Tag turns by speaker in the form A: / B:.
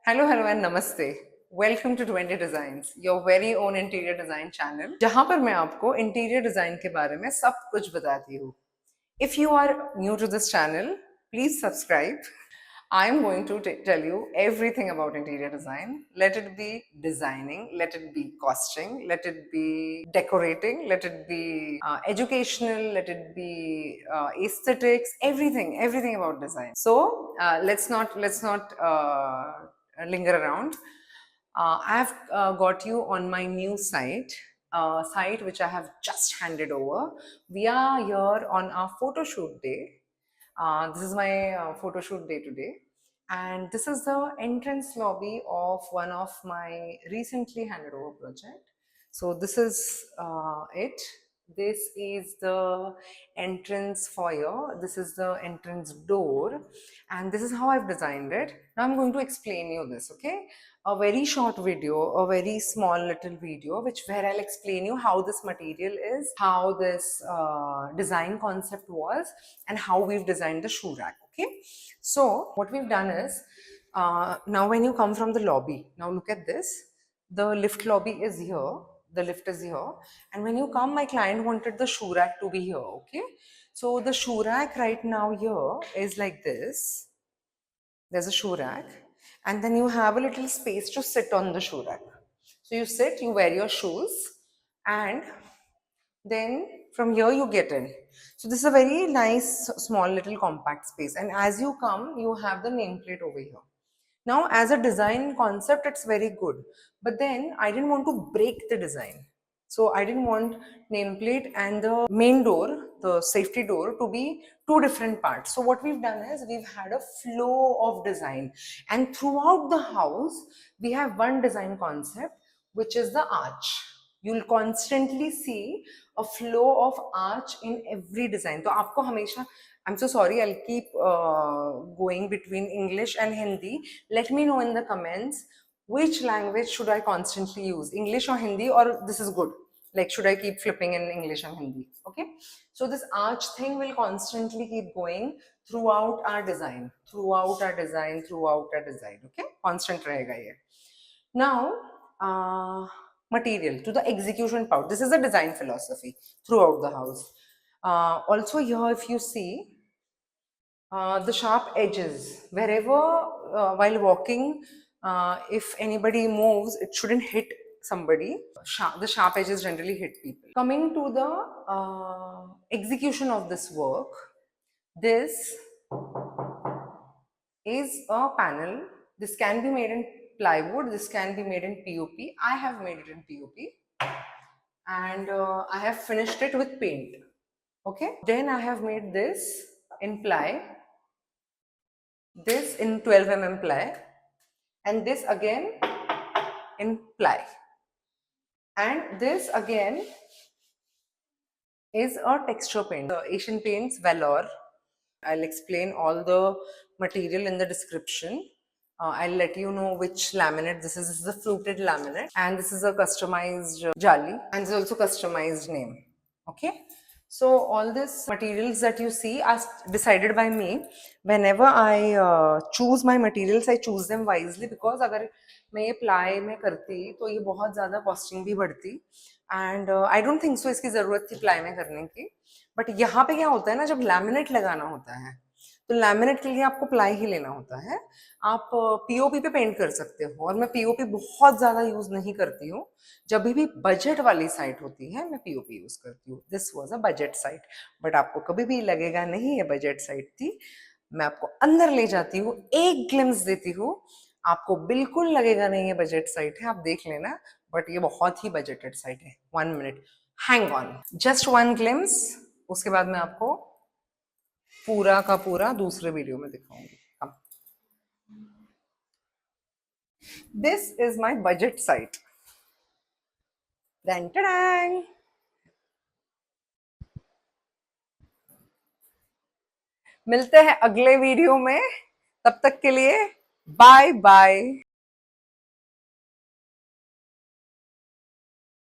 A: Hello hello and नमस्ते। Welcome to 20 designs, your very own interior design channel, जहां पर मैं आपको इंटीरियर डिजाइन के बारे में सब कुछ बताती हूँ। If you are new to this channel, please subscribe. I am going to tell you everything about interior design. Let it be designing, let it be costing, let it be decorating, let it be educational, let it be aesthetics, everything about design. So let's not linger around. I've got you on my new site which I have just handed over. We are here on our photo shoot day. This is my photo shoot day today. And this is the entrance lobby of one of my recently handed over project. So this is it. This is the entrance foyer. This is the entrance door. And this is how I've designed it. Now I'm going to explain you this, okay? A very short video, a very small little video, where I'll explain you how this material is, how this design concept was, and how we've designed the shoe rack. Okay, so what we've done is, now when you come from the lobby, now look at this. The lift lobby is here. The lift is here, and when you come, my client wanted the shoe rack to be here. Okay, so the shoe rack right now here is like this. There's a shoe rack, and then you have a little space to sit on the shoe rack. So you sit, you wear your shoes, and then from here you get in. So this is a very nice small little compact space, and as you come you have the nameplate over here. Now as a design concept it's very good, but then I didn't want to break the design. So I didn't want nameplate and the main door, the safety door, to be two different parts. So what we've done is we've had a flow of design, and throughout the house we have one design concept, which is the arch. You'll constantly see a flow of arch in every design. तो आपको हमेशा, I'm so sorry, I'll keep going between English and Hindi. Let me know in the comments which language should I constantly use, English or Hindi, or this is good. Like, should I keep flipping in English and Hindi? Okay. So this arch thing will constantly keep going throughout our design, Okay. Constant rahega ye. Now, material to the execution part. This is a design philosophy throughout the house. Also here, if you see, the sharp edges, wherever while walking, if anybody moves, it shouldn't hit somebody. The sharp edges generally hit people. Coming to the execution of this work, this is a panel. This can be made in plywood, this can be made in POP. I have made it in POP, and I have finished it with paint. Okay, then I have made this in ply, this in 12 ply, and this again in ply, and this again is a texture paint, the Asian Paints Valor. I'll explain all the material in the description. I'll let you know which laminate this is. This is a fluted laminate, and this is a customized jali, and this is also customized name. Okay, so all these materials that you see are decided by me. Whenever I choose my materials, I choose them wisely, because अगर मैं ये ply में करती तो ये बहुत ज़्यादा costing भी बढ़ती, and I don't think so इसकी ज़रूरत थी ply में करने की. बट यहाँ पे क्या होता है ना, जब लैमिनेट लगाना होता है तो लैमिनेट के लिए आपको प्लाई ही लेना होता है. आप पीओपी पे पेंट कर सकते हो, और मैं पीओपी बहुत ज्यादा यूज नहीं करती हूँ. जब भी बजट वाली साइट होती है मैं पीओपी यूज करती हूँ. This was a budget site, but आपको कभी भी लगेगा नहीं ये बजट साइट थी. मैं आपको अंदर ले जाती हूँ, एक ग्लिम्स देती हूँ, आपको बिल्कुल लगेगा नहीं ये बजट साइट है, आप देख लेना. बट ये बहुत ही बजटेड साइट है. 1 minute, hang on, just one glimpse. उसके बाद मैं आपको पूरा का पूरा दूसरे वीडियो में दिखाऊंगी. This is my budget site. मिलते हैं अगले वीडियो में. तब तक के लिए बाय बाय.